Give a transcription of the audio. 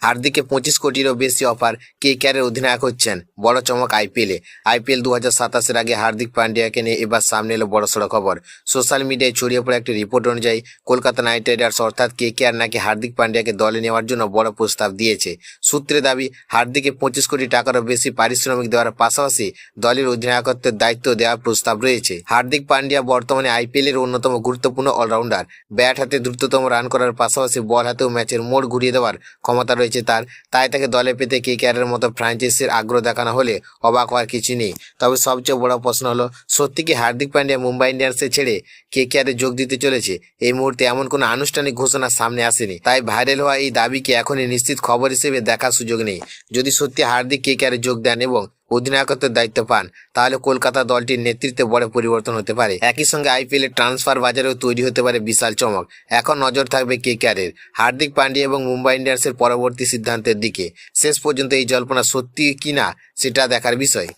হার্দিককে 25 কোটিরও বেশি অফার, কেকেআরের অধিনায়ক হচ্ছেন। বড় চমক আইপিএলে। আইপিএল 2027-এর আগে হার্দিক পান্ডিয়াকে নিয়ে এবার সামনে এলো বড়সড় খবর। সোশ্যাল মিডিয়ায় ছড়িয়ে পড়া একটি রিপোর্ট অনুযায়ী কলকাতা নাইট রাইডার্স অর্থাৎ কেকেআর নাকি হার্দিক পান্ডিয়াকে দলে নেওয়ার জন্য বড় প্রস্তাব দিয়েছে। সূত্রে দাবি, হার্দিককে 25 কোটি টাকারও বেশি পারিশ্রমিক দেওয়ার পাশাপাশি দলের অধিনায়কত্বের দায়িত্ব দেওয়ার প্রস্তাব রয়েছে। হার্দিক পান্ডিয়া বর্তমানে আইপিএলের অন্যতম গুরুত্বপূর্ণ অলরাউন্ডার। ব্যাট হাতে দ্রুততম রান করার পাশাপাশি বল হাতেও ম্যাচের মোড় ঘুরিয়ে দেওয়ার ক্ষমতা রয়েছে তার। তাই তাকে দলে পেতে কেকেআরের মতো ফ্র্যাঞ্চাইজির আগ্রহ দেখানো হলে অবাক হওয়ার কিছু নেই। তবে সবচেয়ে বড় প্রশ্ন হলো, সত্যি কি হার্দিক পান্ডিয়া মুম্বাই ইন্ডিয়ান্সে ছেড়ে কেকেআরে যোগ দিতে চলেছে? এই মুহূর্তে এমন কোনো আনুষ্ঠানিক ঘোষণা সামনে আসেনি, তাই ভাইরাল হওয়া এই দাবিকে এখনই নিশ্চিত খবর হিসেবে দেখার সুযোগ নেই। যদি সত্যি হার্দিক কেকেআরে যোগ দেন এবং অধিনায়কত্বের দায়িত্ব পান, তাহলে কলকাতা দলটির নেতৃত্বে বড় পরিবর্তন হতে পারে। একই সঙ্গে আইপিএল এর ট্রান্সফার বাজারেও তৈরি হতে পারে বিশাল চমক। এখন নজর থাকবে কেকেআরের, হার্দিক পান্ডিয়া এবং মুম্বাই ইন্ডিয়ান্সের পরবর্তী সিদ্ধান্তের দিকে। শেষ পর্যন্ত এই জল্পনা সত্যি কিনা সেটা দেখার বিষয়।